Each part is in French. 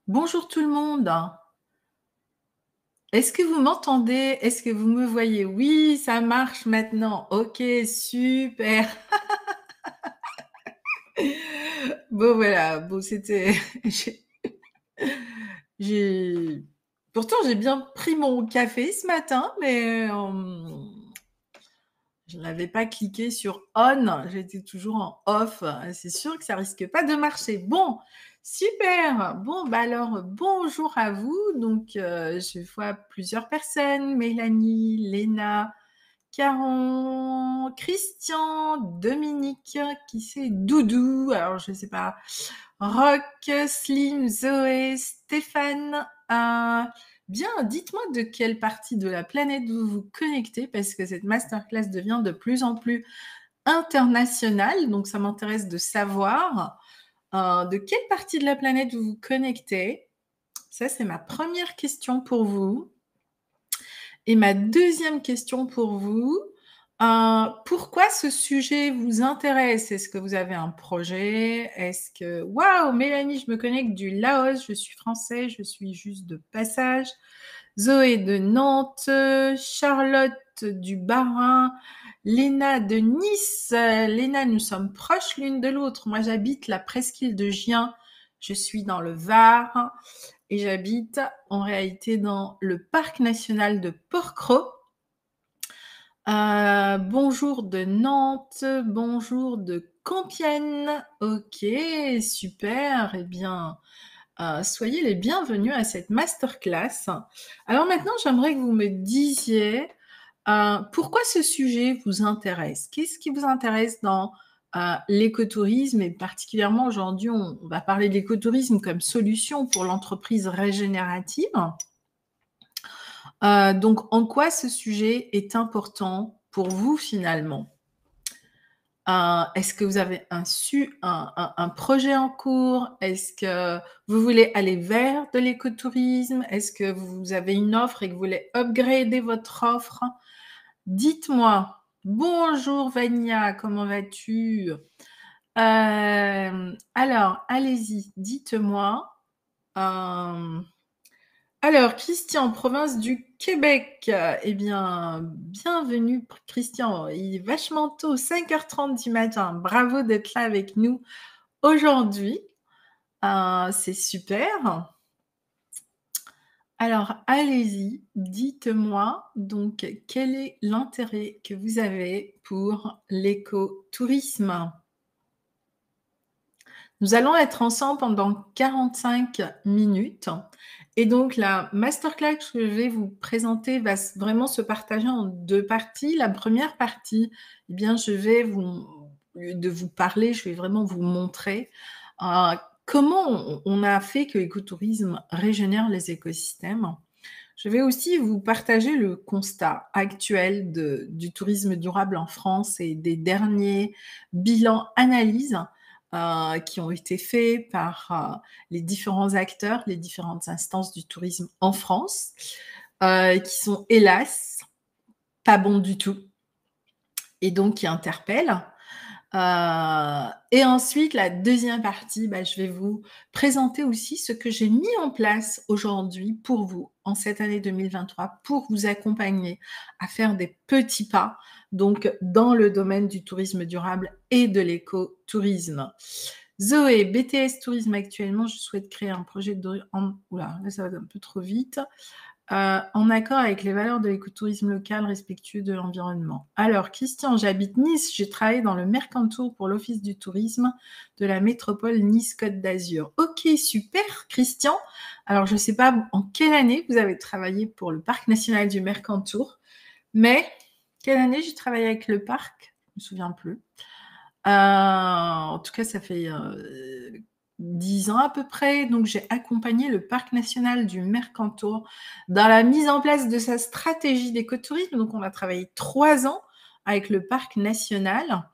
Bonjour tout le monde. Est-ce que vous m'entendez? Est-ce que vous me voyez? Oui, ça marche maintenant. Ok, super. Bon, voilà. Bon, c'était. j'ai- j'ai- Pourtant, j'ai bien pris mon café ce matin, mais je n'avais pas cliqué sur on. J'étais toujours en off. C'est sûr que ça risque pas de marcher. Bon, super. Bon, bah alors, bonjour à vous. Donc, je vois plusieurs personnes. Mélanie, Léna, Caron, Christian, Dominique, qui c'est Doudou, alors je sais pas, Rock, Slim, Zoé, Stéphane. Bien, dites-moi de quelle partie de la planète vous vous connectez, parce que cette masterclass devient de plus en plus internationale, donc ça m'intéresse de savoir de quelle partie de la planète vous vous connectez. Ça, c'est ma première question pour vous. Et ma deuxième question pour vous, pourquoi ce sujet vous intéresse? Est-ce que vous avez un projet? Est-ce que... Waouh, Mélanie, je me connecte du Laos, je suis français, je suis juste de passage. Zoé de Nantes, Charlotte du Bas-Rhin, Léna de Nice. Léna, nous sommes proches l'une de l'autre. Moi, j'habite la presqu'île de Gien. Je suis dans le Var et j'habite en réalité dans le parc national de Porquerolles. Bonjour de Nantes, bonjour de Compiègne. Ok, super. Eh bien, soyez les bienvenus à cette masterclass. Alors maintenant, j'aimerais que vous me disiez pourquoi ce sujet vous intéresse. Qu'est-ce qui vous intéresse dans l'écotourisme et particulièrement aujourd'hui, on va parler de l'écotourisme comme solution pour l'entreprise régénérative. Donc, en quoi ce sujet est important pour vous finalement? Est-ce que vous avez un projet en cours? Est-ce que vous voulez aller vers de l'écotourisme? Est-ce que vous avez une offre et que vous voulez upgrader votre offre? Dites-moi. Bonjour Vania, comment vas-tu? Alors, allez-y, dites-moi. Euh, alors, Christian, province du Québec. Eh bien, bienvenue, Christian. Il est vachement tôt, 5h30 du matin. Bravo d'être là avec nous aujourd'hui. C'est super. Alors, allez-y, dites-moi donc quel est l'intérêt que vous avez pour l'écotourisme. Nous allons être ensemble pendant 45 minutes. Et donc, la masterclass que je vais vous présenter va vraiment se partager en deux parties. La première partie, eh bien, je vais au lieu de vous parler, je vais vraiment vous montrer comment on a fait que l'écotourisme régénère les écosystèmes. Je vais aussi vous partager le constat actuel du tourisme durable en France et des derniers bilans analyses qui ont été faits par les différents acteurs, les différentes instances du tourisme en France, qui sont hélas pas bons du tout et donc qui interpellent. Et ensuite, la deuxième partie, je vais vous présenter aussi ce que j'ai mis en place aujourd'hui pour vous en cette année 2023 pour vous accompagner à faire des petits pas donc dans le domaine du tourisme durable et de l'écotourisme. Zoé, BTS Tourisme actuellement, je souhaite créer un projet de... Oula, là ça va un peu trop vite. En accord avec les valeurs de l'écotourisme local respectueux de l'environnement. Alors, Christian, j'habite Nice, j'ai travaillé dans le Mercantour pour l'Office du tourisme de la métropole Nice-Côte d'Azur. Ok, super, Christian. Alors, je ne sais pas en quelle année vous avez travaillé pour le Parc national du Mercantour, mais quelle année j'ai travaillé avec le parc? Je ne me souviens plus. En tout cas, ça fait 10 ans à peu près. Donc, j'ai accompagné le Parc national du Mercantour dans la mise en place de sa stratégie d'écotourisme. Donc, on a travaillé 3 ans avec le Parc national.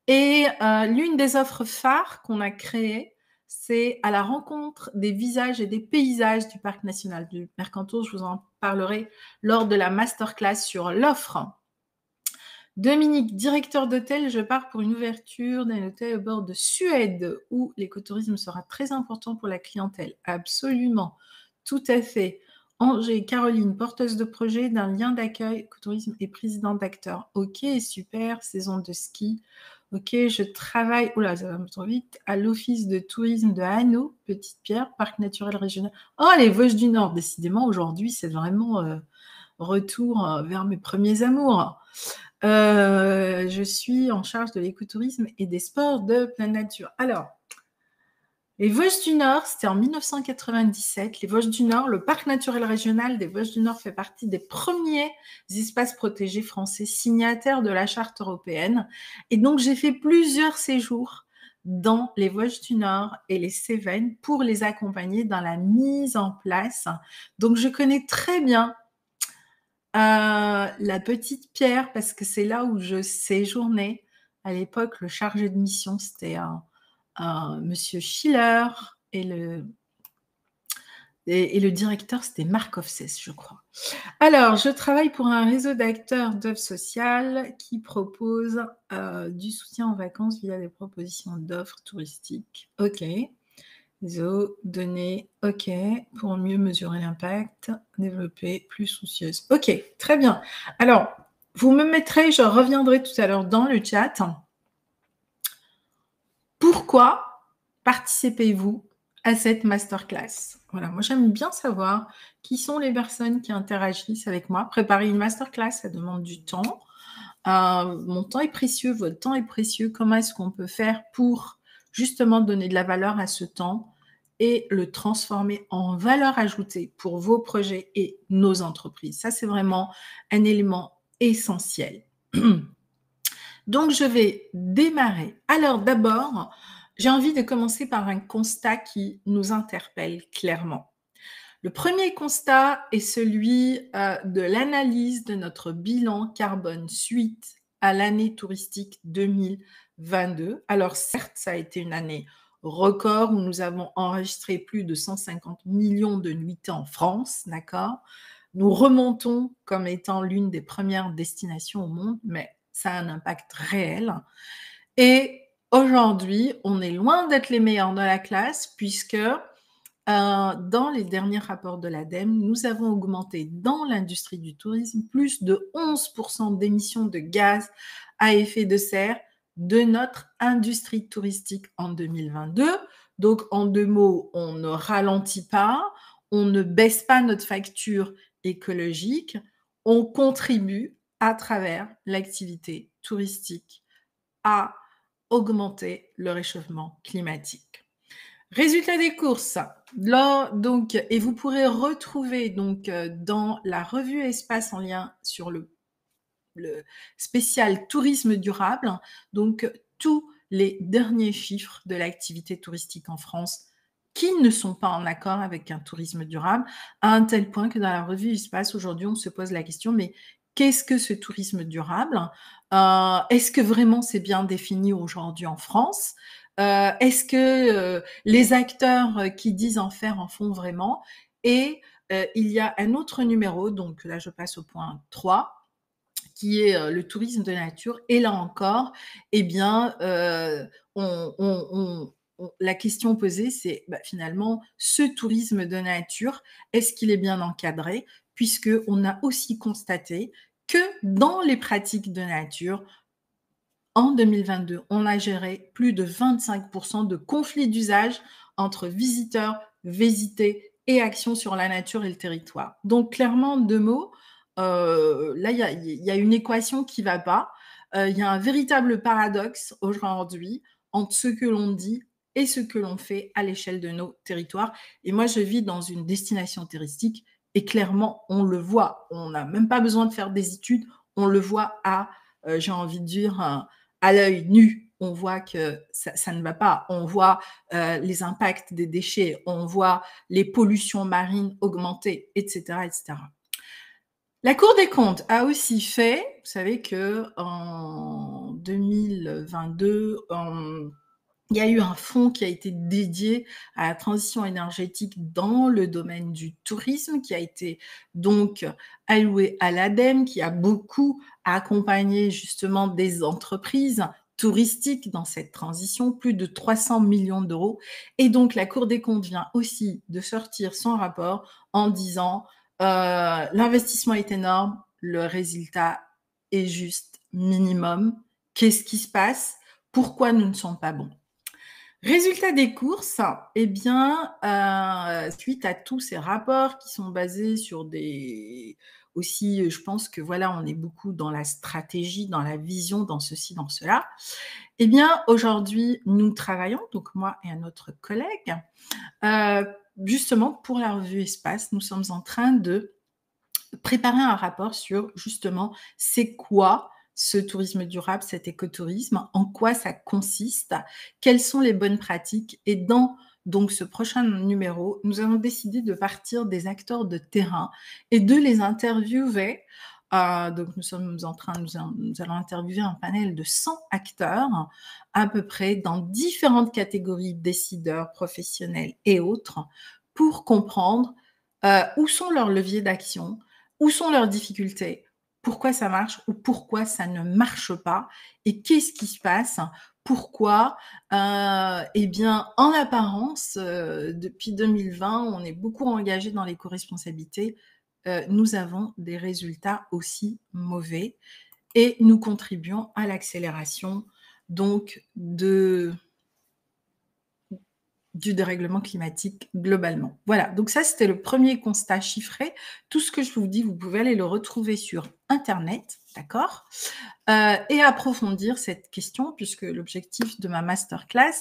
Et l'une des offres phares qu'on a créées, c'est à la rencontre des visages et des paysages du Parc national du Mercantour. Je vous en parlerai lors de la masterclass sur l'offre. Dominique, directeur d'hôtel, je pars pour une ouverture d'un hôtel au bord de Suède où l'écotourisme sera très important pour la clientèle. Absolument, tout à fait. Angers, Caroline, porteuse de projet d'un lien d'accueil, écotourisme et présidente d'acteur. Ok, super, saison de ski. Ok, je travaille, oula, ça va me trop vite, à l'office de tourisme de Hanau, Petite-Pierre, parc naturel régional. Oh, les Vosges du Nord, décidément, aujourd'hui, c'est vraiment retour vers mes premiers amours. Je suis en charge de l'écotourisme et des sports de pleine nature. Alors, les Vosges du Nord, c'était en 1997. Les Vosges du Nord, le parc naturel régional des Vosges du Nord fait partie des premiers espaces protégés français signataires de la charte européenne. Et donc, j'ai fait plusieurs séjours dans les Vosges du Nord et les Cévennes pour les accompagner dans la mise en place. Donc, je connais très bien la Petite-Pierre, parce que c'est là où je séjournais. À l'époque, le chargé de mission, c'était monsieur Schiller et le directeur, c'était Marc Offsès, je crois. Alors, je travaille pour un réseau d'acteurs d'œuvres sociales qui propose du soutien en vacances via des propositions d'offres touristiques. OK. Réseau, données, OK, pour mieux mesurer l'impact, développer, plus soucieuse. OK, très bien. Alors, vous me mettrez, je reviendrai tout à l'heure dans le chat. Pourquoi participez-vous à cette masterclass? Voilà, moi j'aime bien savoir qui sont les personnes qui interagissent avec moi. Préparer une masterclass, ça demande du temps. Mon temps est précieux, votre temps est précieux. Comment est-ce qu'on peut faire pour justement donner de la valeur à ce temps et le transformer en valeur ajoutée pour vos projets et nos entreprises? Ça, c'est vraiment un élément essentiel. Donc, je vais démarrer. Alors, d'abord, j'ai envie de commencer par un constat qui nous interpelle clairement. Le premier constat est celui de l'analyse de notre bilan carbone suite à l'année touristique 2022. Alors certes, ça a été une année record où nous avons enregistré plus de 150 millions de nuitées en France, d'accord? Nous remontons comme étant l'une des premières destinations au monde, mais ça a un impact réel. Et aujourd'hui, on est loin d'être les meilleurs de la classe puisque dans les derniers rapports de l'ADEME, nous avons augmenté dans l'industrie du tourisme plus de 11% d'émissions de gaz à effet de serre de notre industrie touristique en 2022. Donc, en deux mots, on ne ralentit pas, on ne baisse pas notre facture écologique, on contribue à travers l'activité touristique à augmenter le réchauffement climatique. Résultat des courses. Là, donc, et vous pourrez retrouver donc dans la revue Espace en lien sur le spécial tourisme durable, donc tous les derniers chiffres de l'activité touristique en France qui ne sont pas en accord avec un tourisme durable, à un tel point que dans la revue Espace, aujourd'hui, on se pose la question, mais qu'est-ce que ce tourisme durable? Est-ce que vraiment c'est bien défini aujourd'hui en France? Est-ce que les acteurs qui disent en faire en font vraiment? Et il y a un autre numéro, donc là je passe au point 3, qui est le tourisme de nature. Et là encore, eh bien, la question posée, c'est finalement ce tourisme de nature, est-ce qu'il est bien encadré? Puisqu'on a aussi constaté que dans les pratiques de nature, en 2022, on a géré plus de 25% de conflits d'usage entre visiteurs, visités et actions sur la nature et le territoire. Donc, clairement, en deux mots, là, il y a une équation qui ne va pas. Il y a un véritable paradoxe aujourd'hui entre ce que l'on dit et ce que l'on fait à l'échelle de nos territoires. Et moi, je vis dans une destination touristique et clairement, on le voit. On n'a même pas besoin de faire des études. On le voit j'ai envie de dire, à l'œil nu, on voit que ça ne va pas. On voit les impacts des déchets, on voit les pollutions marines augmenter, etc., etc. La Cour des comptes a aussi fait, vous savez que en 2022, Il y a eu un fonds qui a été dédié à la transition énergétique dans le domaine du tourisme, qui a été donc alloué à l'ADEME, qui a beaucoup accompagné justement des entreprises touristiques dans cette transition, plus de 300 millions d'euros. Et donc la Cour des comptes vient aussi de sortir son rapport en disant l'investissement est énorme, le résultat est juste minimum. Qu'est-ce qui se passe? Pourquoi nous ne sommes pas bons? Résultat des courses, eh bien, suite à tous ces rapports qui sont basés sur des aussi, je pense que voilà, on est beaucoup dans la stratégie, dans la vision, dans ceci, dans cela. Eh bien, aujourd'hui, nous travaillons, donc moi et un autre collègue, heu, justement pour la revue Espace, nous sommes en train de préparer un rapport sur justement c'est quoi ce tourisme durable, cet écotourisme, en quoi ça consiste, quelles sont les bonnes pratiques. Et dans donc ce prochain numéro, nous avons décidé de partir des acteurs de terrain et de les interviewer. Donc nous allons interviewer un panel de 100 acteurs à peu près dans différentes catégories, décideurs, professionnels et autres, pour comprendre où sont leurs leviers d'action, où sont leurs difficultés, pourquoi ça marche ou pourquoi ça ne marche pas et qu'est-ce qui se passe, pourquoi eh bien, en apparence, depuis 2020, on est beaucoup engagé dans l'éco-responsabilité, nous avons des résultats aussi mauvais et nous contribuons à l'accélération donc du dérèglement climatique globalement. Voilà, donc ça c'était le premier constat chiffré. Tout ce que je vous dis, vous pouvez aller le retrouver sur internet, d'accord? Et approfondir cette question puisque l'objectif de ma masterclass,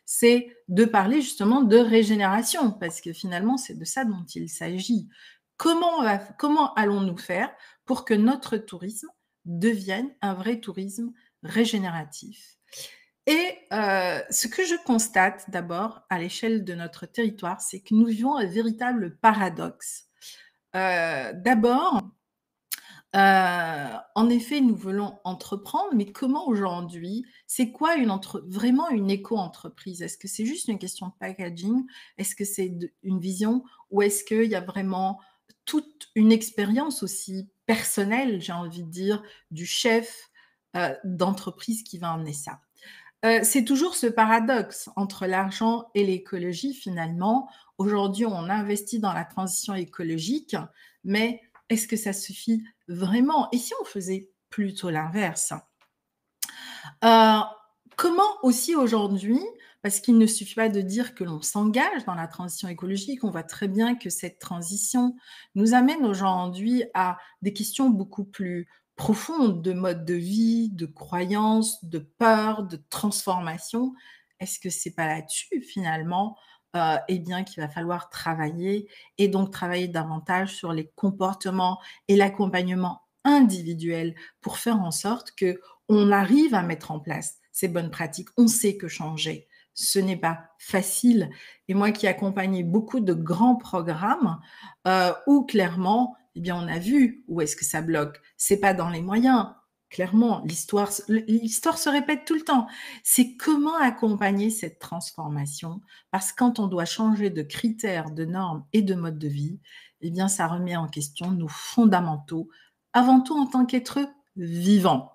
c'est de parler justement de régénération parce que finalement, c'est de ça dont il s'agit. Comment allons-nous faire pour que notre tourisme devienne un vrai tourisme régénératif? Et ce que je constate d'abord à l'échelle de notre territoire, c'est que nous vivons un véritable paradoxe. D'abord, en effet, nous voulons entreprendre, mais comment aujourd'hui? C'est quoi vraiment une éco-entreprise? Est-ce que c'est juste une question de packaging? Est-ce que c'est une vision? Ou est-ce qu'il y a vraiment toute une expérience aussi personnelle, j'ai envie de dire, du chef d'entreprise qui va emmener ça? C'est toujours ce paradoxe entre l'argent et l'écologie finalement. Aujourd'hui, on investit dans la transition écologique, mais est-ce que ça suffit vraiment? Et si on faisait plutôt l'inverse? Heu, Comment aussi aujourd'hui, parce qu'il ne suffit pas de dire que l'on s'engage dans la transition écologique, on voit très bien que cette transition nous amène aujourd'hui à des questions beaucoup plus profondes de mode de vie, de croyances, de peur, de transformation. Est-ce que c'est pas là-dessus finalement, eh bien qu'il va falloir travailler et donc travailler davantage sur les comportements et l'accompagnement individuel pour faire en sorte que on arrive à mettre en place ces bonnes pratiques. On sait que changer, ce n'est pas facile. Et moi qui accompagnais beaucoup de grands programmes, où clairement, eh bien, on a vu où est-ce que ça bloque. C'est pas dans les moyens. Clairement, l'histoire se répète tout le temps. C'est comment accompagner cette transformation, parce que quand on doit changer de critères, de normes et de mode de vie, eh bien, ça remet en question nos fondamentaux, avant tout en tant qu'être vivant.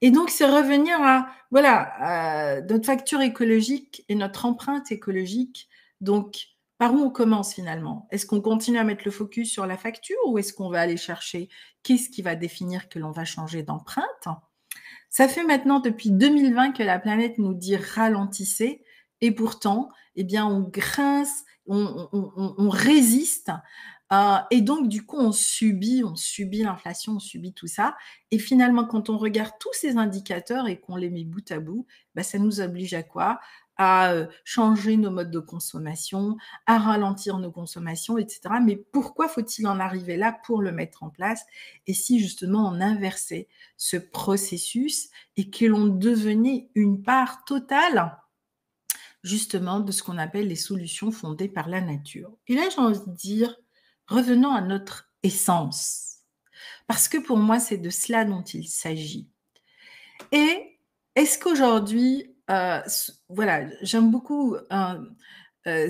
Et donc, c'est revenir à, voilà, notre facture écologique et notre empreinte écologique. Donc, par où on commence finalement? Est-ce qu'on continue à mettre le focus sur la facture ou est-ce qu'on va aller chercher qu'est-ce qui va définir que l'on va changer d'empreinte? Ça fait maintenant depuis 2020 que la planète nous dit ralentissez et pourtant, eh bien, on grince, on résiste. Et donc, du coup, on subit l'inflation, on subit tout ça. Et finalement, quand on regarde tous ces indicateurs et qu'on les met bout à bout, bah, ça nous oblige à quoi? À changer nos modes de consommation, à ralentir nos consommations, etc. Mais pourquoi faut-il en arriver là pour le mettre en place? Et si justement on inversait ce processus et que l'on devenait une part totale justement de ce qu'on appelle les solutions fondées par la nature. Et là, j'ai envie de dire, revenons à notre essence, parce que pour moi, c'est de cela dont il s'agit. Et est-ce qu'aujourd'hui, voilà, j'aime beaucoup,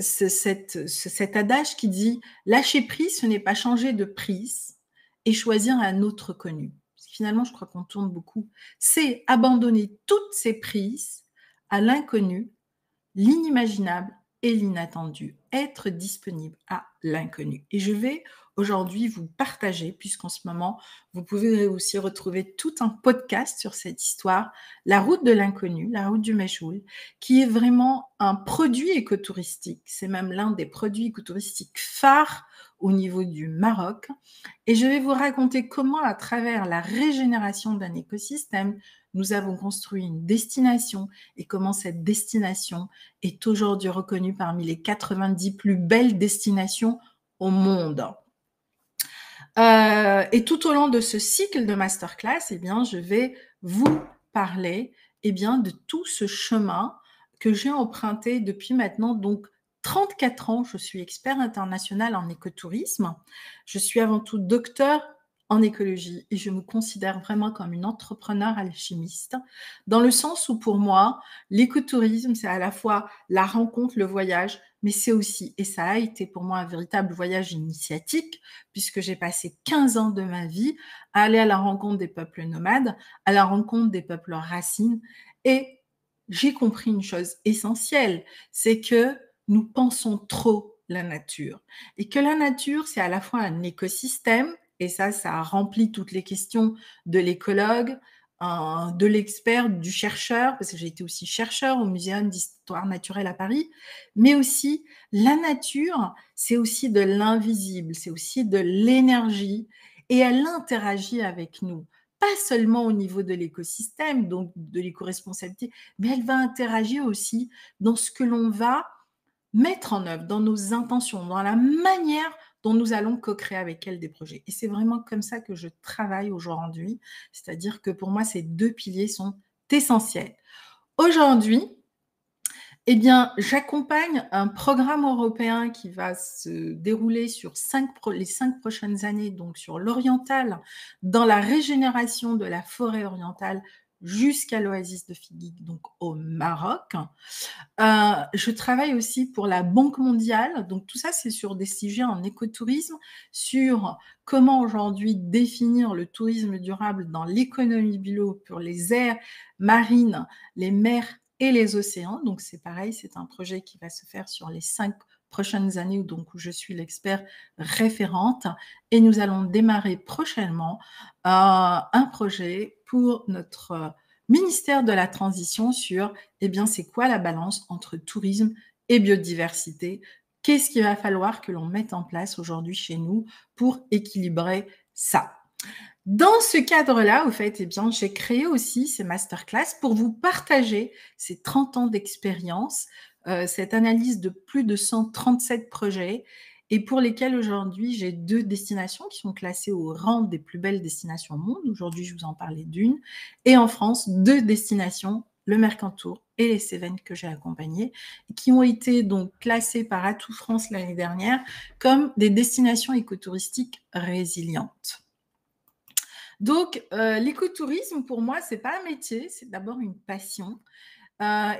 cet adage qui dit: «Lâcher prise, ce n'est pas changer de prise et choisir un autre connu». Parce que finalement, je crois qu'on tourne beaucoup. C'est abandonner toutes ces prises à l'inconnu, l'inimaginable et l'inattendu, être disponible à l'inconnu. Et je vais aujourd'hui vous partager, puisqu'en ce moment, vous pouvez aussi retrouver tout un podcast sur cette histoire, La route de l'inconnu, la route du Méchoul, qui est vraiment un produit écotouristique. C'est même l'un des produits écotouristiques phares au niveau du Maroc. Et je vais vous raconter comment, à travers la régénération d'un écosystème, nous avons construit une destination et comment cette destination est aujourd'hui reconnue parmi les 90 plus belles destinations au monde. Et tout au long de ce cycle de masterclass, eh bien, je vais vous parler de tout ce chemin que j'ai emprunté depuis maintenant donc 34 ans. Je suis expert international en écotourisme. Je suis avant tout docteur en écologie et je me considère vraiment comme une entrepreneur alchimiste, dans le sens où pour moi, l'écotourisme, c'est à la fois la rencontre, le voyage, mais c'est aussi, et ça a été pour moi un véritable voyage initiatique, puisque j'ai passé 15 ans de ma vie à aller à la rencontre des peuples nomades, à la rencontre des peuples racines, et j'ai compris une chose essentielle, c'est que nous pensons trop la nature, et que la nature, c'est à la fois un écosystème, et ça remplit toutes les questions de l'écologue, de l'expert, du chercheur, parce que j'ai été aussi chercheur au Muséum d'histoire naturelle à Paris, mais aussi la nature, c'est aussi de l'invisible, c'est aussi de l'énergie, et elle interagit avec nous, pas seulement au niveau de l'écosystème, donc de l'éco-responsabilité, mais elle va interagir aussi dans ce que l'on va mettre en œuvre, dans nos intentions, dans la manière dont nous allons co-créer avec elle des projets. Et c'est vraiment comme ça que je travaille aujourd'hui, c'est-à-dire que pour moi, ces deux piliers sont essentiels. Aujourd'hui, j'accompagne un programme européen qui va se dérouler sur les 5 prochaines années, donc sur l'oriental, dans la régénération de la forêt orientale jusqu'à l'oasis de Figuig, donc au Maroc. Je travaille aussi pour la Banque mondiale, donc tout ça, c'est sur des sujets en écotourisme, sur comment aujourd'hui définir le tourisme durable dans l'économie bio pour les aires marines, les mers et les océans. Donc c'est pareil, c'est un projet qui va se faire sur les 5 prochaines années, donc où je suis l'expert référente, et nous allons démarrer prochainement un projet pour notre ministère de la Transition sur, c'est quoi la balance entre tourisme et biodiversité? Qu'est-ce qu'il va falloir que l'on mette en place aujourd'hui chez nous pour équilibrer ça? Dans ce cadre-là, au fait, j'ai créé aussi ces masterclass pour vous partager ces 30 ans d'expérience, cette analyse de plus de 137 projets et pour lesquels aujourd'hui j'ai 2 destinations qui sont classées au rang des plus belles destinations au monde. Aujourd'hui, je vous en parlais d'une. Et en France, 2 destinations, le Mercantour et les Cévennes que j'ai accompagnées, qui ont été donc classées par Atout France l'année dernière comme des destinations écotouristiques résilientes. Donc, l'écotourisme, pour moi, c'est pas un métier, c'est d'abord une passion.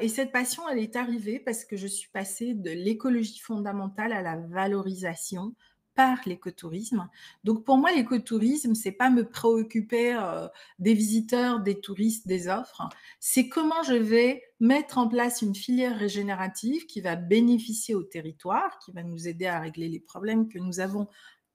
Et cette passion, elle est arrivée parce que je suis passée de l'écologie fondamentale à la valorisation par l'écotourisme. Donc, pour moi, l'écotourisme, c'est pas me préoccuper des visiteurs, des touristes, des offres. C'est comment je vais mettre en place une filière régénérative qui va bénéficier au territoire, qui va nous aider à régler les problèmes que nous avons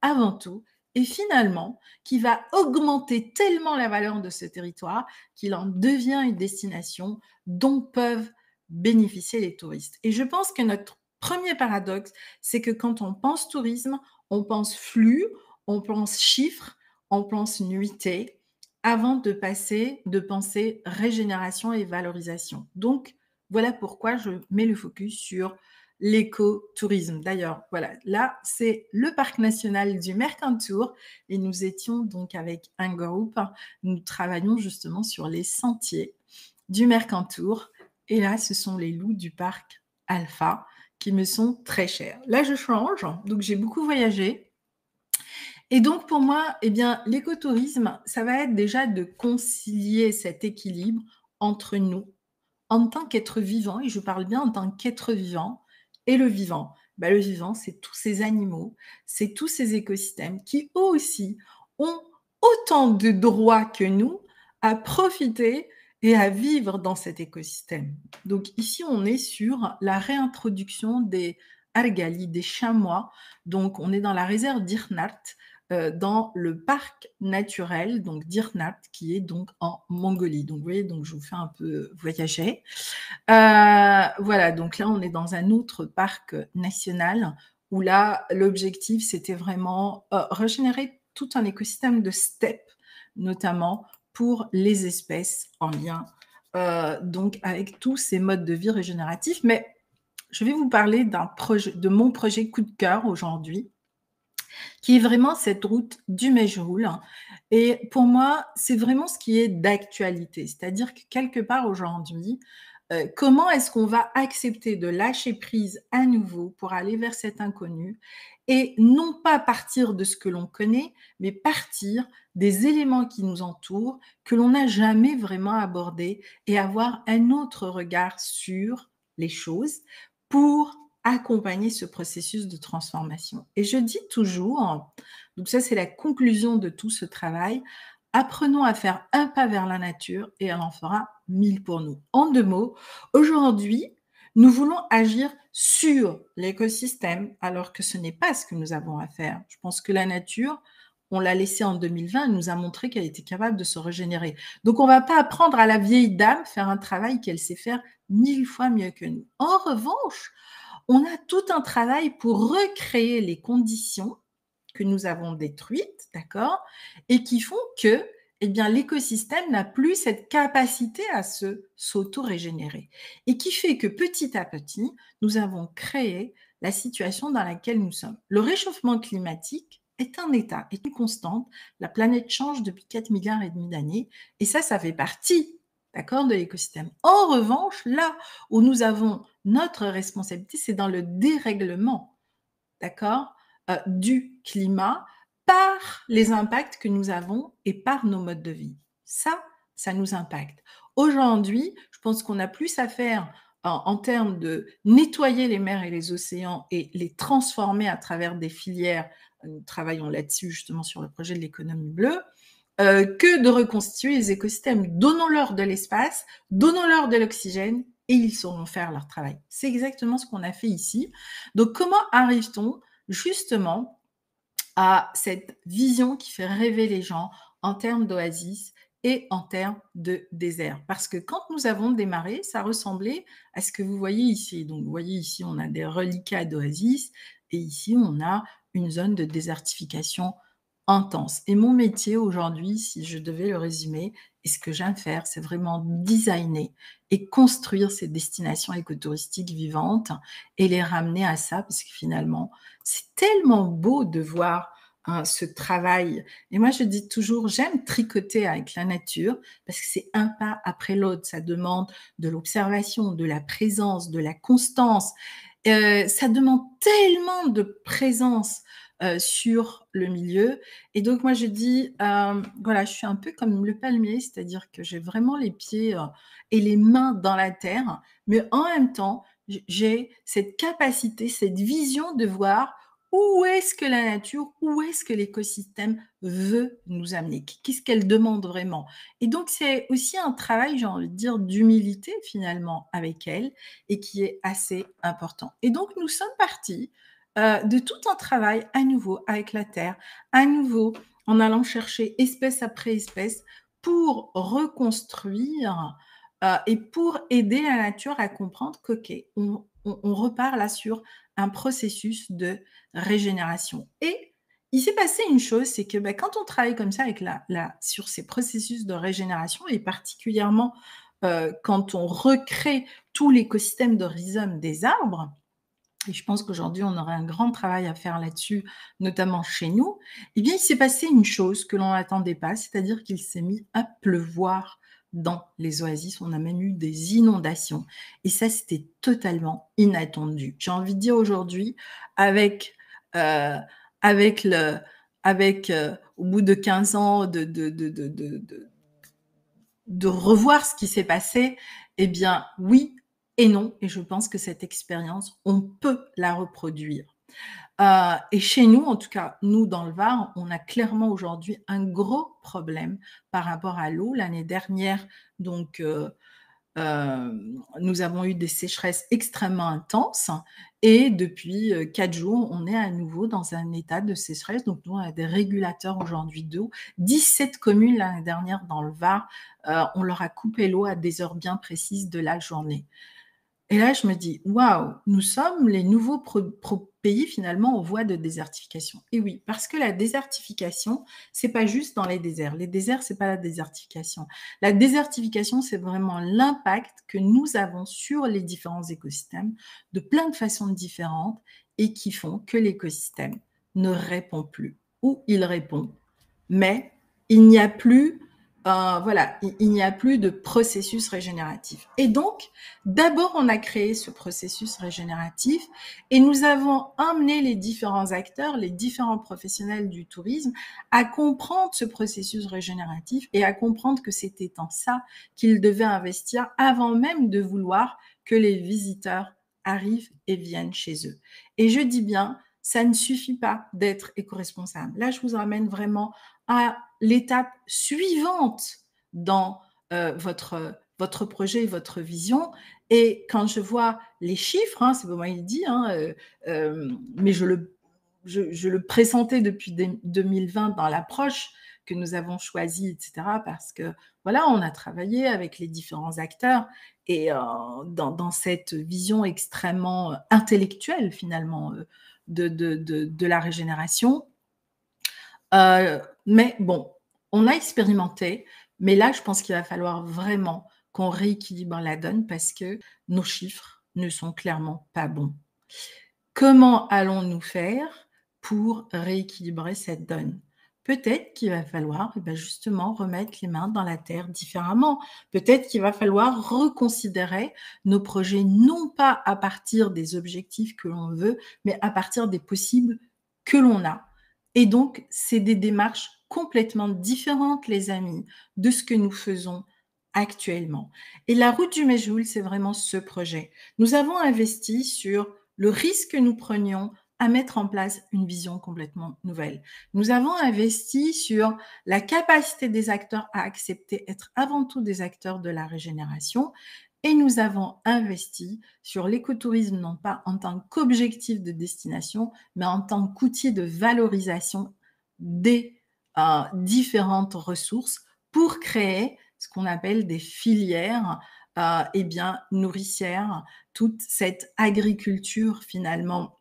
avant tout, et finalement, qui va augmenter tellement la valeur de ce territoire qu'il en devient une destination dont peuvent bénéficier les touristes. Et je pense que notre premier paradoxe, c'est que quand on pense tourisme, on pense flux, on pense chiffres, on pense nuitée, avant de penser régénération et valorisation. Donc, voilà pourquoi je mets le focus sur l'écotourisme. D'ailleurs, voilà, là, c'est le parc national du Mercantour et nous étions donc avec un groupe, nous travaillons justement sur les sentiers du Mercantour. Et là, ce sont les loups du parc Alpha qui me sont très chers. Là, je change, donc j'ai beaucoup voyagé. Et donc, pour moi, l'écotourisme, ça va être déjà de concilier cet équilibre entre nous, en tant qu'être vivant, et je parle bien en tant qu'être vivant, et le vivant. Bah, le vivant, c'est tous ces animaux, c'est tous ces écosystèmes qui, eux aussi, ont autant de droits que nous à profiter et à vivre dans cet écosystème. Donc ici, on est sur la réintroduction des argali, des chamois. Donc on est dans la réserve d'Irnart, dans le parc naturel donc d'Irnart, qui est donc en Mongolie. Donc vous voyez, donc je vous fais un peu voyager. Voilà, donc là on est dans un autre parc national où là l'objectif c'était vraiment régénérer tout un écosystème de steppes, notamment pour les espèces en lien donc avec tous ces modes de vie régénératifs. Mais je vais vous parler d'un projet, de mon projet coup de cœur aujourd'hui, qui est vraiment cette route du Majhoul. Et pour moi, c'est vraiment ce qui est d'actualité. C'est-à-dire que quelque part aujourd'hui, comment est-ce qu'on va accepter de lâcher prise à nouveau pour aller vers cet inconnu et non pas partir de ce que l'on connaît, mais partir des éléments qui nous entourent, que l'on n'a jamais vraiment abordés et avoir un autre regard sur les choses pour accompagner ce processus de transformation. Et je dis toujours, donc ça c'est la conclusion de tout ce travail, apprenons à faire un pas vers la nature et elle en fera 1000 pour nous. En 2 mots, aujourd'hui, nous voulons agir sur l'écosystème alors que ce n'est pas ce que nous avons à faire. Je pense que la nature, on l'a laissée en 2020, elle nous a montré qu'elle était capable de se régénérer. Donc on ne va pas apprendre à la vieille dame faire un travail qu'elle sait faire 1000 fois mieux que nous. En revanche, on a tout un travail pour recréer les conditions que nous avons détruites, d'accord, et qui font que eh bien, l'écosystème n'a plus cette capacité à s'auto-régénérer. Et qui fait que petit à petit, nous avons créé la situation dans laquelle nous sommes. Le réchauffement climatique est un état, est une constante. La planète change depuis 4,5 milliards d'années. Et ça fait partie, d'accord, de l'écosystème. En revanche, là où nous avons notre responsabilité, c'est dans le dérèglement, d'accord, du climat par les impacts que nous avons et par nos modes de vie. Ça nous impacte. Aujourd'hui, je pense qu'on a plus à faire en termes de nettoyer les mers et les océans et les transformer à travers des filières. Nous travaillons là-dessus justement sur le projet de l'économie bleue, que de reconstituer les écosystèmes. Donnons-leur de l'espace, donnons-leur de l'oxygène et ils sauront faire leur travail. C'est exactement ce qu'on a fait ici. Donc comment arrive-t-on justement à cette vision qui fait rêver les gens en termes d'oasis et en termes de désert? Parce que quand nous avons démarré, ça ressemblait à ce que vous voyez ici. Donc vous voyez ici, on a des reliquats d'oasis et ici, on a une zone de désertification intense. Et mon métier aujourd'hui, si je devais le résumer, et ce que j'aime faire, c'est vraiment designer et construire ces destinations écotouristiques vivantes et les ramener à ça, parce que finalement, c'est tellement beau de voir ce travail. Et moi, je dis toujours, j'aime tricoter avec la nature parce que c'est un pas après l'autre. Ça demande de l'observation, de la présence, de la constance. Ça demande tellement de présence sur le milieu. Et donc, moi, je dis, voilà, je suis un peu comme le palmier, c'est-à-dire que j'ai vraiment les pieds et les mains dans la terre, mais en même temps, j'ai cette capacité, cette vision de voir où est-ce que la nature, où est-ce que l'écosystème veut nous amener, qu'est-ce qu'elle demande vraiment. Et donc, c'est aussi un travail, j'ai envie de dire, d'humilité finalement avec elle et qui est assez important. Et donc, nous sommes partis de tout un travail à nouveau avec la terre, à nouveau en allant chercher espèce après espèce pour reconstruire et pour aider la nature à comprendre qu'ok, on repart là sur un processus de régénération. Et il s'est passé une chose, c'est que quand on travaille comme ça avec sur ces processus de régénération, et particulièrement quand on recrée tout l'écosystème de rhizome des arbres, et je pense qu'aujourd'hui, on aurait un grand travail à faire là-dessus, notamment chez nous, eh bien, il s'est passé une chose que l'on n'attendait pas, c'est-à-dire qu'il s'est mis à pleuvoir dans les oasis. On a même eu des inondations. Et ça, c'était totalement inattendu. J'ai envie de dire aujourd'hui, avec, euh, avec, le, avec au bout de 15 ans de revoir ce qui s'est passé, Eh bien, oui et non, et je pense que cette expérience, on peut la reproduire. Et chez nous, en tout cas, nous dans le Var, on a clairement aujourd'hui un gros problème par rapport à l'eau. L'année dernière, donc, nous avons eu des sécheresses extrêmement intenses et depuis 4 jours, on est à nouveau dans un état de sécheresse. Donc nous, on a des régulateurs aujourd'hui d'eau. 17 communes l'année dernière dans le Var, on leur a coupé l'eau à des heures bien précises de la journée. Et là, je me dis: «Waouh, nous sommes les nouveaux pays finalement en voie de désertification». Et oui, parce que la désertification, c'est pas juste dans les déserts. Les déserts, c'est pas la désertification. La désertification, c'est vraiment l'impact que nous avons sur les différents écosystèmes de plein de façons différentes et qui font que l'écosystème ne répond plus ou il répond, mais il n'y a plus, voilà, il n'y a plus de processus régénératif. Et donc, d'abord, on a créé ce processus régénératif et nous avons amené les différents acteurs, les différents professionnels du tourisme à comprendre ce processus régénératif et à comprendre que c'était en ça qu'ils devaient investir avant même de vouloir que les visiteurs arrivent et viennent chez eux. Et je dis bien, ça ne suffit pas d'être éco-responsable. Là, je vous ramène vraiment à l'étape suivante dans votre projet et votre vision. Et quand je vois les chiffres, hein, c'est pas moi qui le dis, hein, mais je le pressentais depuis 2020 dans l'approche que nous avons choisie, etc. Parce que voilà, on a travaillé avec les différents acteurs et dans cette vision extrêmement intellectuelle finalement de la régénération. Mais bon, on a expérimenté, mais là, je pense qu'il va falloir vraiment qu'on rééquilibre la donne parce que nos chiffres ne sont clairement pas bons. Comment allons-nous faire pour rééquilibrer cette donne? Peut-être qu'il va falloir, eh ben, justement remettre les mains dans la terre différemment. Peut-être qu'il va falloir reconsidérer nos projets, non pas à partir des objectifs que l'on veut, mais à partir des possibles que l'on a. Et donc, c'est des démarches complètement différentes, les amis, de ce que nous faisons actuellement. Et la route du Méjoul, c'est vraiment ce projet. Nous avons investi sur le risque que nous prenions à mettre en place une vision complètement nouvelle. Nous avons investi sur la capacité des acteurs à accepter être avant tout des acteurs de la régénération et nous avons investi sur l'écotourisme non pas en tant qu'objectif de destination, mais en tant qu'outil de valorisation des différentes ressources pour créer ce qu'on appelle des filières eh bien, nourricières, toute cette agriculture finalement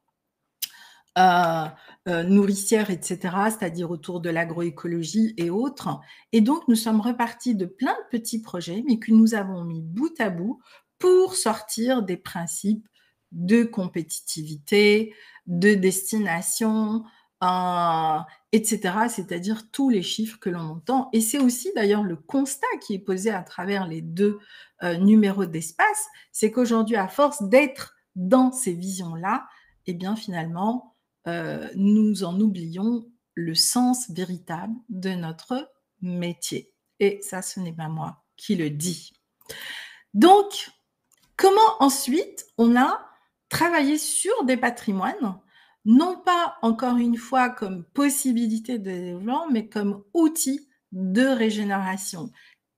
nourricière, etc., c'est-à-dire autour de l'agroécologie et autres. Et donc, nous sommes repartis de plein de petits projets, mais que nous avons mis bout à bout pour sortir des principes de compétitivité, de destination, etc., c'est-à-dire tous les chiffres que l'on entend. Et c'est aussi d'ailleurs le constat qui est posé à travers les deux numéros d'espace, c'est qu'aujourd'hui, à force d'être dans ces visions-là, eh bien finalement, nous en oublions le sens véritable de notre métier. Et ça, ce n'est pas moi qui le dis. Donc, comment ensuite on a travaillé sur des patrimoines, non pas encore une fois comme possibilité de développement, mais comme outil de régénération.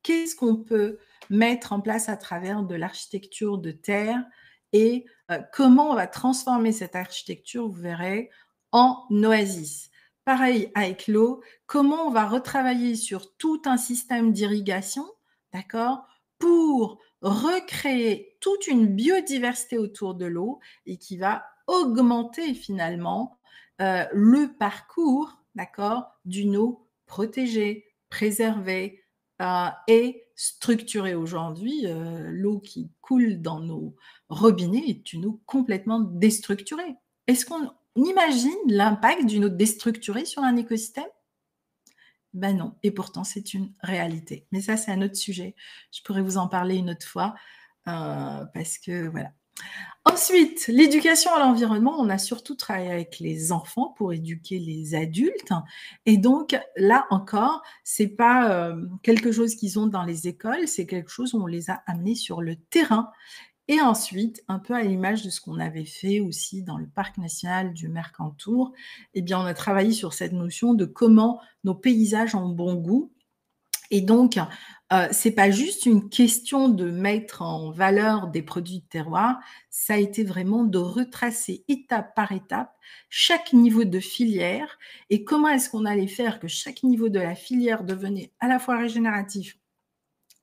Qu'est-ce qu'on peut mettre en place à travers de l'architecture de terre et comment on va transformer cette architecture, vous verrez, en oasis. Pareil avec l'eau, comment on va retravailler sur tout un système d'irrigation, d'accord, pour recréer toute une biodiversité autour de l'eau et qui va augmenter finalement le parcours, d'accord, d'une eau protégée, préservée et structurée. Aujourd'hui, l'eau qui coule dans nos robinets est une eau complètement déstructurée. Est-ce qu'on imagine l'impact d'une eau déstructurée sur un écosystème? Ben non, et pourtant c'est une réalité. Mais ça, c'est un autre sujet. Je pourrais vous en parler une autre fois parce que voilà. Ensuite, l'éducation à l'environnement, on a surtout travaillé avec les enfants pour éduquer les adultes et donc là encore, c'est pas, quelque chose qu'ils ont dans les écoles, c'est quelque chose où on les a amenés sur le terrain et ensuite, un peu à l'image de ce qu'on avait fait aussi dans le parc national du Mercantour, eh bien, on a travaillé sur cette notion de comment nos paysages ont bon goût et donc, c'est pas juste une question de mettre en valeur des produits de terroir, ça a été vraiment de retracer étape par étape chaque niveau de filière et comment est-ce qu'on allait faire que chaque niveau de la filière devenait à la fois régénératif,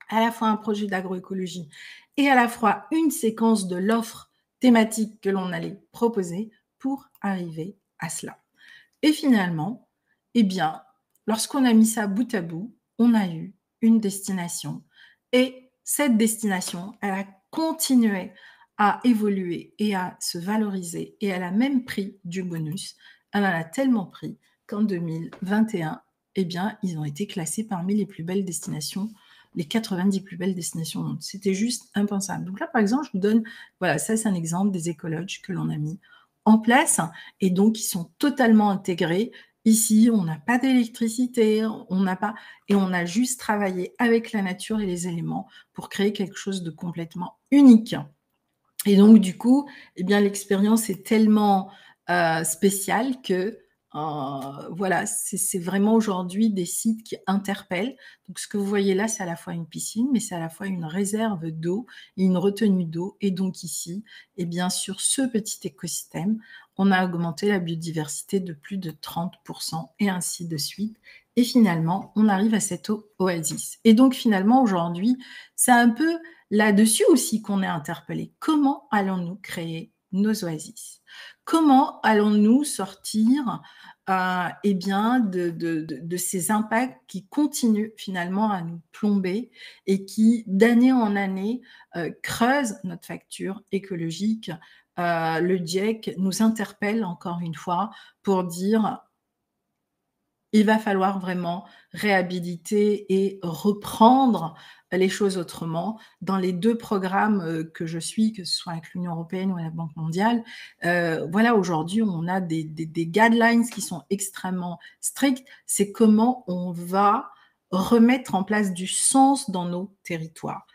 à la fois un projet d'agroécologie et à la fois une séquence de l'offre thématique que l'on allait proposer pour arriver à cela. Et finalement, eh bien, lorsqu'on a mis ça bout à bout, on a eu une destination. Et cette destination, elle a continué à évoluer et à se valoriser. Et elle a même pris du bonus. Elle en a tellement pris qu'en 2021, eh bien, ils ont été classés parmi les plus belles destinations, les 90 plus belles destinations au monde. C'était juste impensable. Donc là, par exemple, je vous donne, voilà, ça c'est un exemple des écologes que l'on a mis en place et donc ils sont totalement intégrés. Ici, on n'a pas d'électricité, on n'a pas et on a juste travaillé avec la nature et les éléments pour créer quelque chose de complètement unique. Et donc du coup, eh bien l'expérience est tellement, spéciale que, voilà, c'est vraiment aujourd'hui des sites qui interpellent. Donc ce que vous voyez là, c'est à la fois une piscine, mais c'est à la fois une réserve d'eau et une retenue d'eau et donc ici, eh bien sur ce petit écosystème, on a augmenté la biodiversité de plus de 30 et ainsi de suite et finalement, on arrive à cette oasis et donc finalement aujourd'hui, c'est un peu là-dessus aussi qu'on est interpellé. Comment allons-nous créer nos oasis? Comment allons-nous sortir eh bien, de ces impacts qui continuent finalement à nous plomber et qui, d'année en année, creusent notre facture écologique. Le GIEC nous interpelle encore une fois pour dire il va falloir vraiment réhabiliter et reprendre les choses autrement. Dans les 2 programmes, que je suis, que ce soit avec l'Union européenne ou la Banque mondiale, voilà, aujourd'hui, on a des guidelines qui sont extrêmement strictes. C'est comment on va remettre en place du sens dans nos territoires.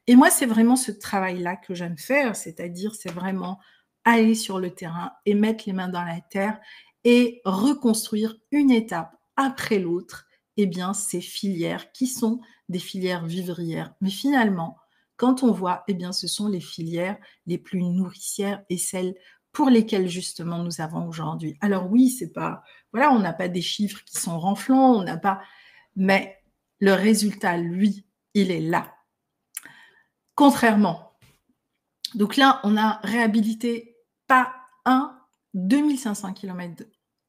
Et moi, c'est vraiment ce travail-là que j'aime faire, c'est-à-dire, c'est vraiment aller sur le terrain et mettre les mains dans la terre et reconstruire une étape après l'autre, eh bien, ces filières qui sont des filières vivrières. Mais finalement, quand on voit, eh bien, ce sont les filières les plus nourricières et celles pour lesquelles justement nous avons aujourd'hui. Alors oui, c'est pas, voilà, on n'a pas des chiffres qui sont renflants, on n'a pas, mais le résultat, lui, il est là. Contrairement, donc là, on a réhabilité pas 1, 2500 km.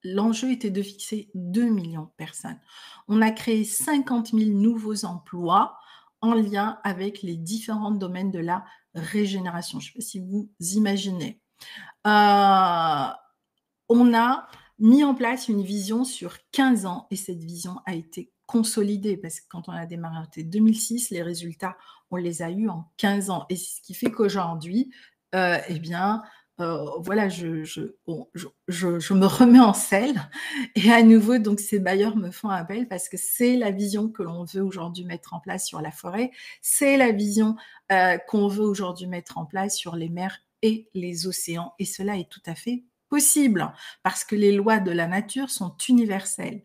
L'enjeu était de fixer 2 millions de personnes. On a créé 50 000 nouveaux emplois en lien avec les différents domaines de la régénération. Je ne sais pas si vous imaginez. On a mis en place une vision sur 15 ans et cette vision a été consolidée parce que quand on a démarré en 2006, les résultats, on les a eus en 15 ans. Et c'est ce qui fait qu'aujourd'hui, eh bien, voilà, je me remets en selle et à nouveau, donc ces bailleurs me font appel parce que c'est la vision que l'on veut aujourd'hui mettre en place sur la forêt, c'est la vision qu'on veut aujourd'hui mettre en place sur les mers et les océans et cela est tout à fait possible parce que les lois de la nature sont universelles.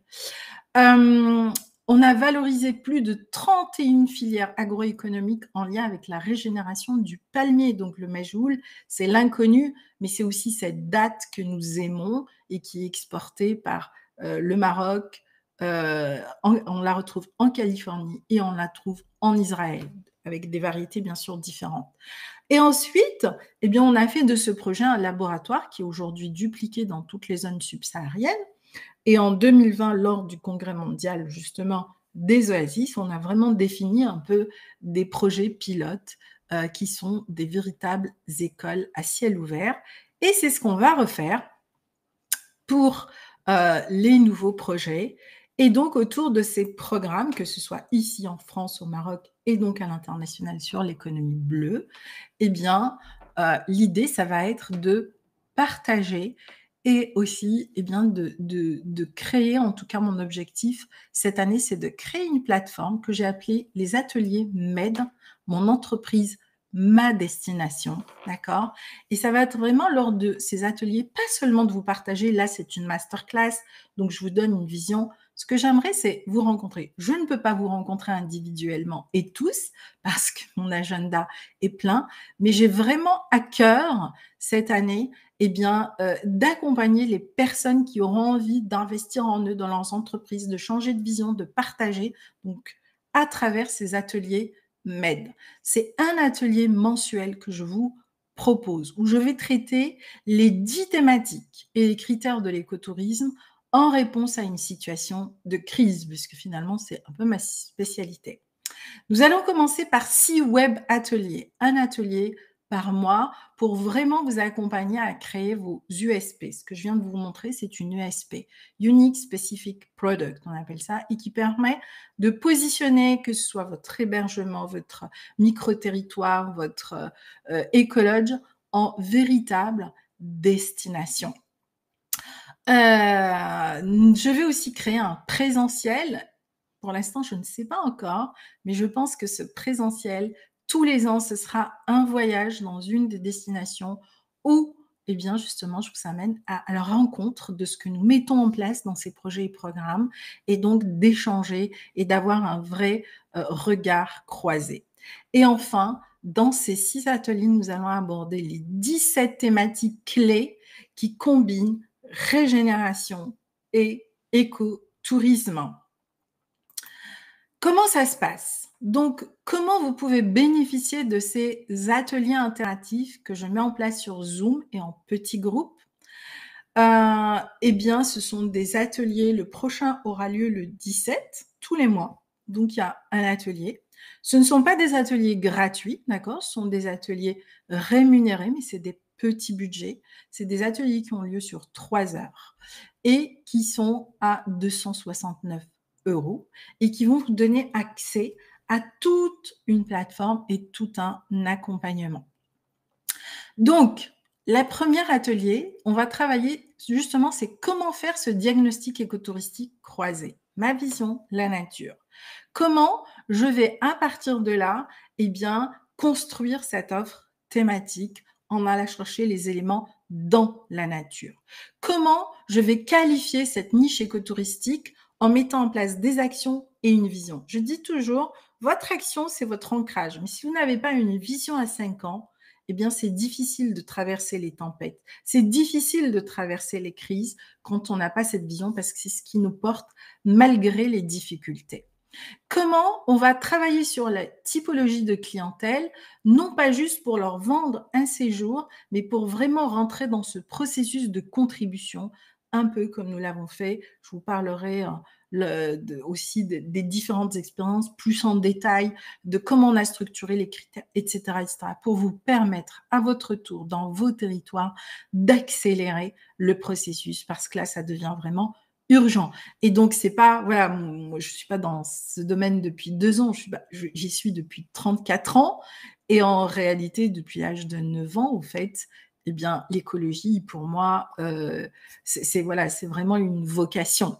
On a valorisé plus de 31 filières agroéconomiques en lien avec la régénération du palmier. Donc le majoul, c'est l'inconnu, mais c'est aussi cette date que nous aimons et qui est exportée par le Maroc. On la retrouve en Californie et on la trouve en Israël, avec des variétés bien sûr différentes. Et ensuite, eh bien, on a fait de ce projet un laboratoire qui est aujourd'hui dupliqué dans toutes les zones subsahariennes. Et en 2020, lors du congrès mondial justement des oasis, on a vraiment défini un peu des projets pilotes qui sont des véritables écoles à ciel ouvert. Et c'est ce qu'on va refaire pour les nouveaux projets. Et donc, autour de ces programmes, que ce soit ici en France, au Maroc et donc à l'international sur l'économie bleue, eh bien, l'idée, ça va être de partager et aussi, eh bien, de créer, en tout cas mon objectif cette année, c'est de créer une plateforme que j'ai appelée les ateliers MED, mon entreprise, ma destination, d'accord? Et ça va être vraiment lors de ces ateliers, pas seulement de vous partager, là c'est une masterclass, donc je vous donne une vision. Ce que j'aimerais, c'est vous rencontrer. Je ne peux pas vous rencontrer individuellement et tous, parce que mon agenda est plein, mais j'ai vraiment à cœur cette année eh bien, d'accompagner les personnes qui auront envie d'investir en eux, dans leurs entreprises, de changer de vision, de partager, donc à travers ces ateliers MED. C'est un atelier mensuel que je vous propose, où je vais traiter les 10 thématiques et les critères de l'écotourisme en réponse à une situation de crise, puisque finalement, c'est un peu ma spécialité. Nous allons commencer par 6 web ateliers, un atelier par mois pour vraiment vous accompagner à créer vos USP. Ce que je viens de vous montrer, c'est une USP, Unique Specific Product, on appelle ça, et qui permet de positionner, que ce soit votre hébergement, votre micro-territoire, votre écologe, en véritable destination. Je vais aussi créer un présentiel. Pour l'instant, je ne sais pas encore, mais je pense que ce présentiel, tous les ans, ce sera un voyage dans une des destinations où, eh bien, justement, je vous amène à la rencontre de ce que nous mettons en place dans ces projets et programmes, et donc d'échanger et d'avoir un vrai regard croisé. Et enfin, dans ces 6 ateliers, nous allons aborder les 17 thématiques clés qui combinent régénération et écotourisme. Comment ça se passe? Donc, comment vous pouvez bénéficier de ces ateliers interactifs que je mets en place sur Zoom et en petits groupes? Eh bien, ce sont des ateliers, le prochain aura lieu le 17, tous les mois. Donc, il y a un atelier. Ce ne sont pas des ateliers gratuits, d'accord? Ce sont des ateliers rémunérés, mais c'est des petits budgets. C'est des ateliers qui ont lieu sur 3 heures et qui sont à 269 € et qui vont vous donner accès à toute une plateforme et tout un accompagnement. Donc, la première atelier, on va travailler justement, c'est comment faire ce diagnostic écotouristique croisé. Ma vision, la nature. Comment je vais, à partir de là, eh bien, construire cette offre thématique en allant chercher les éléments dans la nature. Comment je vais qualifier cette niche écotouristique en mettant en place des actions et une vision. Je dis toujours, votre action, c'est votre ancrage. Mais si vous n'avez pas une vision à 5 ans, eh bien, c'est difficile de traverser les tempêtes. C'est difficile de traverser les crises quand on n'a pas cette vision parce que c'est ce qui nous porte malgré les difficultés. Comment on va travailler sur la typologie de clientèle, non pas juste pour leur vendre un séjour, mais pour vraiment rentrer dans ce processus de contribution, un peu comme nous l'avons fait. Je vous parlerai aussi des différentes expériences, plus en détail, de comment on a structuré les critères, etc., pour vous permettre à votre tour, dans vos territoires, d'accélérer le processus, parce que là, ça devient vraiment urgent. Et donc, c'est pas, voilà, moi, je suis pas dans ce domaine depuis 2 ans, j'y suis depuis 34 ans. Et en réalité, depuis l'âge de 9 ans, au fait, eh bien, l'écologie, pour moi, voilà, c'est vraiment une vocation.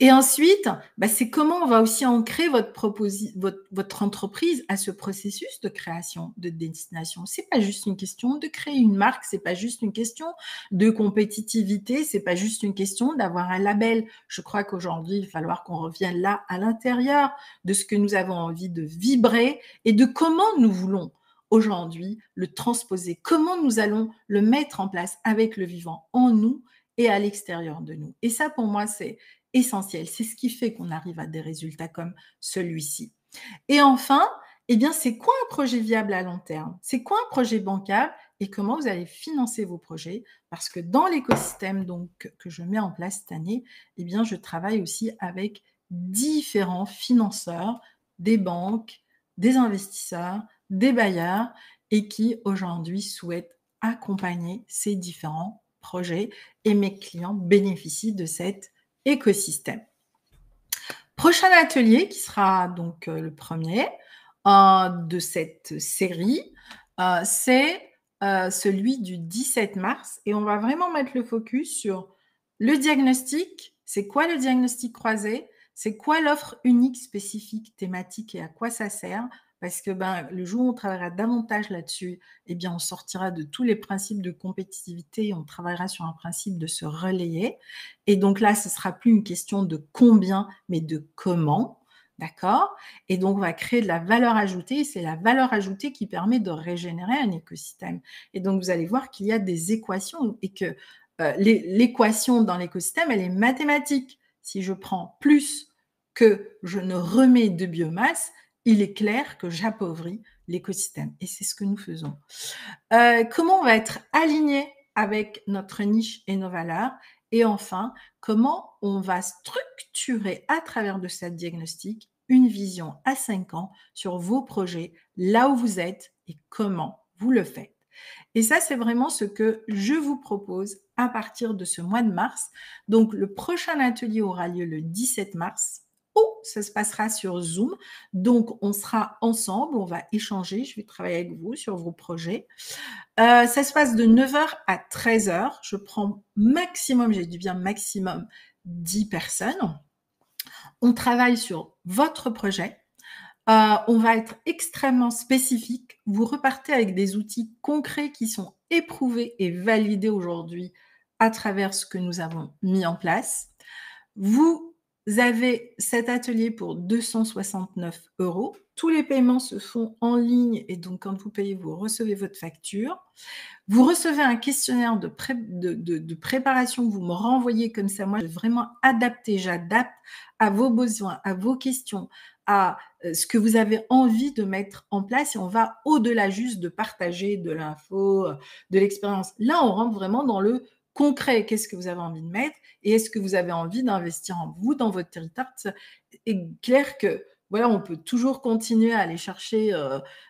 Et ensuite, c'est comment on va aussi ancrer votre entreprise à ce processus de création de destination. C'est pas juste une question de créer une marque, c'est pas juste une question de compétitivité, c'est pas juste une question d'avoir un label. Je crois qu'aujourd'hui, il va falloir qu'on revienne là à l'intérieur de ce que nous avons envie de vibrer et de comment nous voulons aujourd'hui le transposer, comment nous allons le mettre en place avec le vivant en nous et à l'extérieur de nous. Et ça, pour moi, c'est essentiel. C'est ce qui fait qu'on arrive à des résultats comme celui-ci. Et enfin, eh bien, c'est quoi un projet viable à long terme? C'est quoi un projet bancable et comment vous allez financer vos projets? Parce que dans l'écosystème donc que je mets en place cette année, eh bien, je travaille aussi avec différents financeurs, des banques, des investisseurs, des bailleurs et qui aujourd'hui souhaitent accompagner ces différents projets et mes clients bénéficient de cet écosystème. Prochain atelier qui sera donc le premier de cette série. c'est celui du 17 mars et on va vraiment mettre le focus sur le diagnostic. C'est quoi le diagnostic croisé? C'est quoi l'offre unique, spécifique, thématique et à quoi ça sert? Parce que le jour où on travaillera davantage là-dessus, eh bien, on sortira de tous les principes de compétitivité et on travaillera sur un principe de se relayer. Et donc là, ce ne sera plus une question de combien, mais de comment. D'accord? Et donc, on va créer de la valeur ajoutée. C'est la valeur ajoutée qui permet de régénérer un écosystème. Et donc, vous allez voir qu'il y a des équations et que l'équation dans l'écosystème, elle est mathématique. Si je prends plus que je ne remets de biomasse, il est clair que j'appauvris l'écosystème. Et c'est ce que nous faisons. Comment on va être aligné avec notre niche et nos valeurs? Et enfin, comment on va structurer à travers de cette diagnostic une vision à 5 ans sur vos projets, là où vous êtes et comment vous le faites. Et ça, c'est vraiment ce que je vous propose à partir de ce mois de mars. Donc, le prochain atelier aura lieu le 17 mars. Ça se passera sur Zoom. Donc, on sera ensemble, on va échanger. Je vais travailler avec vous sur vos projets. Ça se passe de 9h à 13h. Je prends maximum, j'ai dit bien maximum, 10 personnes. On travaille sur votre projet. On va être extrêmement spécifique. Vous repartez avec des outils concrets qui sont éprouvés et validés aujourd'hui à travers ce que nous avons mis en place. Vous avez cet atelier pour 269 €. Tous les paiements se font en ligne et donc quand vous payez, vous recevez votre facture. Vous recevez un questionnaire de préparation que vous me renvoyez comme ça. Moi, je vais vraiment adapter, j'adapte à vos besoins, à vos questions, à ce que vous avez envie de mettre en place et on va au-delà juste de partager de l'info, de l'expérience. Là, on rentre vraiment dans le concret. Qu'est-ce que vous avez envie de mettre et est-ce que vous avez envie d'investir en vous, dans votre territoire? C'est clair que voilà, on peut toujours continuer à aller chercher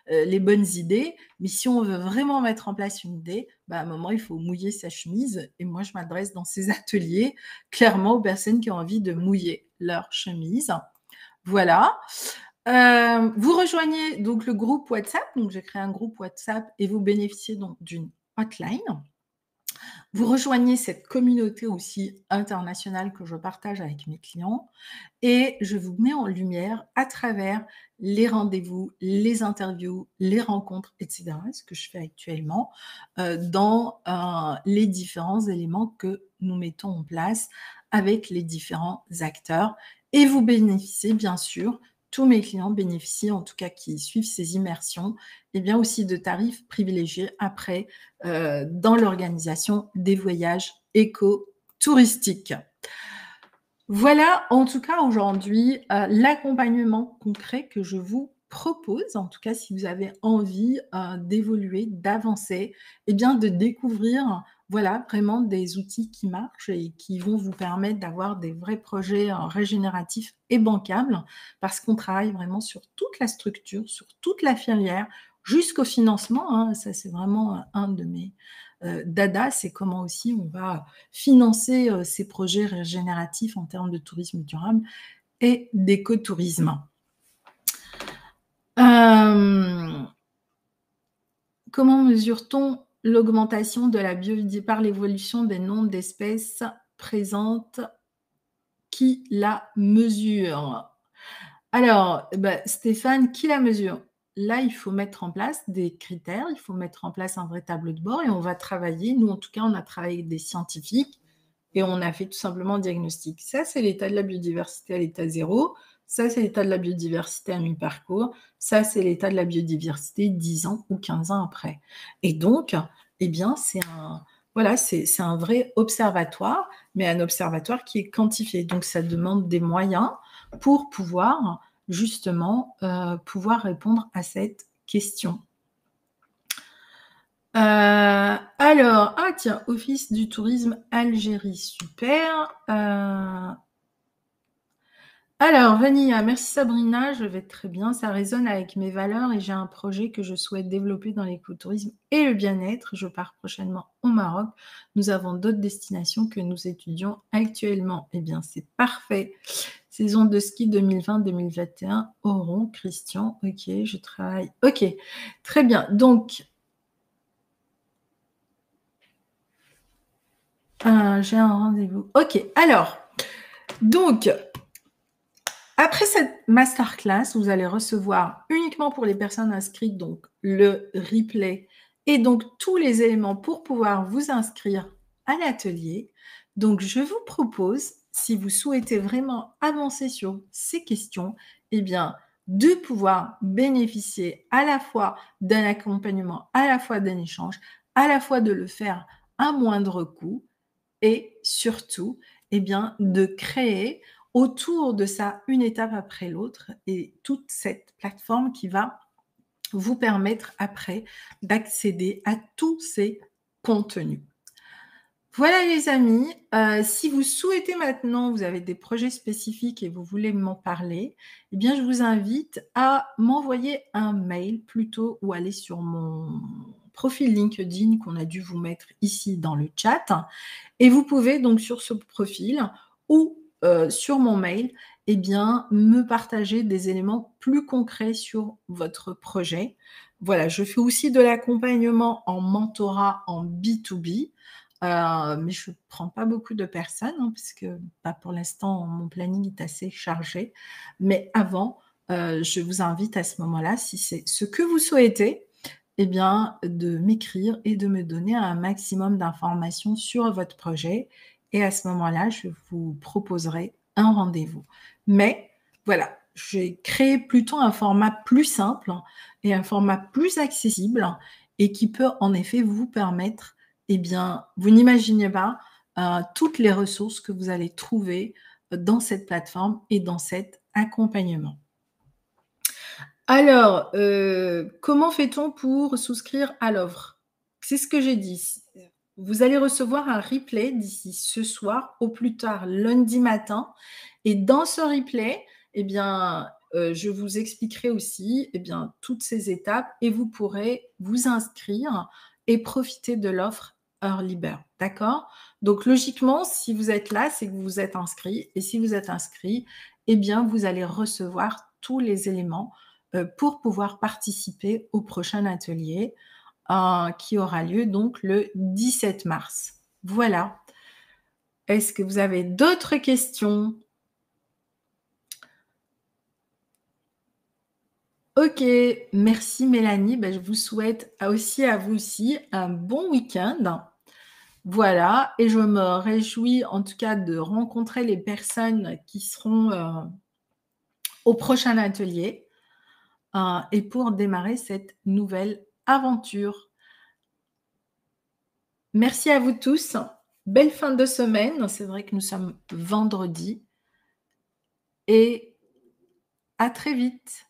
les bonnes idées, mais si on veut vraiment mettre en place une idée, à un moment, il faut mouiller sa chemise. Et moi, je m'adresse dans ces ateliers clairement aux personnes qui ont envie de mouiller leur chemise. Voilà. Vous rejoignez donc le groupe WhatsApp. Donc, j'ai créé un groupe WhatsApp et vous bénéficiez donc d'une hotline. Vous rejoignez cette communauté aussi internationale que je partage avec mes clients et je vous mets en lumière à travers les rendez-vous, les interviews, les rencontres, etc., ce que je fais actuellement dans les différents éléments que nous mettons en place avec les différents acteurs. Et vous bénéficiez bien sûr, tous mes clients bénéficient, en tout cas qui suivent ces immersions, et bien aussi de tarifs privilégiés après dans l'organisation des voyages éco-touristiques. Voilà, en tout cas, aujourd'hui, l'accompagnement concret que je vous propose, en tout cas, si vous avez envie d'évoluer, d'avancer, et bien de découvrir, voilà, vraiment des outils qui marchent et qui vont vous permettre d'avoir des vrais projets régénératifs et bancables, parce qu'on travaille vraiment sur toute la structure, sur toute la filière, jusqu'au financement. Hein, ça, c'est vraiment un de mes dada, c'est comment aussi on va financer ces projets régénératifs en termes de tourisme durable et d'écotourisme. Comment mesure-t-on l'augmentation de la biodiversité par l'évolution des nombres d'espèces présentes? Qui la mesure? Alors, Stéphane, qui la mesure? Là, il faut mettre en place des critères, il faut mettre en place un vrai tableau de bord et on va travailler. Nous, en tout cas, on a travaillé avec des scientifiques et on a fait tout simplement un diagnostic. Ça, c'est l'état de la biodiversité à l'état 0. Ça, c'est l'état de la biodiversité à mi-parcours. Ça, c'est l'état de la biodiversité 10 ans ou 15 ans après. Et donc, eh bien, c'est un vrai observatoire, mais un observatoire qui est quantifié. Donc, ça demande des moyens pour pouvoir justement pouvoir répondre à cette question. Alors, tiens, Office du tourisme Algérie, super. Alors, Vanilla, merci Sabrina, je vais très bien, ça résonne avec mes valeurs et j'ai un projet que je souhaite développer dans l'écotourisme et le bien-être. Je pars prochainement au Maroc. Nous avons d'autres destinations que nous étudions actuellement. Eh bien, c'est parfait. Saison de ski 2020-2021, Oron, Christian, ok, je travaille. Ok, très bien. Donc, j'ai un rendez-vous. OK, alors, donc, après cette masterclass, vous allez recevoir uniquement pour les personnes inscrites, donc le replay et donc tous les éléments pour pouvoir vous inscrire à l'atelier. Donc, je vous propose, si vous souhaitez vraiment avancer sur ces questions, eh bien, de pouvoir bénéficier à la fois d'un accompagnement, à la fois d'un échange, à la fois de le faire à moindre coût et surtout, eh bien, de créer autour de ça une étape après l'autre et toute cette plateforme qui va vous permettre après d'accéder à tous ces contenus. Voilà les amis, si vous souhaitez maintenant, vous avez des projets spécifiques et vous voulez m'en parler, eh bien je vous invite à m'envoyer un mail plutôt ou aller sur mon profil LinkedIn qu'on a dû vous mettre ici dans le chat et vous pouvez donc sur ce profil ou sur mon mail, eh bien me partager des éléments plus concrets sur votre projet. Voilà, je fais aussi de l'accompagnement en mentorat en B2B. Mais je ne prends pas beaucoup de personnes, hein, puisque bah, pour l'instant, mon planning est assez chargé. Mais avant, je vous invite à ce moment-là, si c'est ce que vous souhaitez, eh bien, de m'écrire et de me donner un maximum d'informations sur votre projet. Et à ce moment-là, je vous proposerai un rendez-vous. Mais voilà, j'ai créé plutôt un format plus simple et un format plus accessible et qui peut en effet vous permettre, eh bien, vous n'imaginez pas toutes les ressources que vous allez trouver dans cette plateforme et dans cet accompagnement. Alors, comment fait-on pour souscrire à l'offre? C'est ce que j'ai dit. Vous allez recevoir un replay d'ici ce soir, au plus tard lundi matin et dans ce replay, eh bien, je vous expliquerai aussi, eh bien, toutes ces étapes et vous pourrez vous inscrire et profiter de l'offre Early Bird, d'accord? Donc logiquement, si vous êtes là, c'est que vous vous êtes inscrit et si vous êtes inscrit, eh bien, vous allez recevoir tous les éléments pour pouvoir participer au prochain atelier qui aura lieu donc le 17 mars. Voilà. Est-ce que vous avez d'autres questions? Ok, merci Mélanie. Ben, je vous souhaite aussi à vous aussi un bon week-end. Voilà, et je me réjouis en tout cas de rencontrer les personnes qui seront au prochain atelier et pour démarrer cette nouvelle aventure. Merci à vous tous. Belle fin de semaine. C'est vrai que nous sommes vendredi. Et à très vite.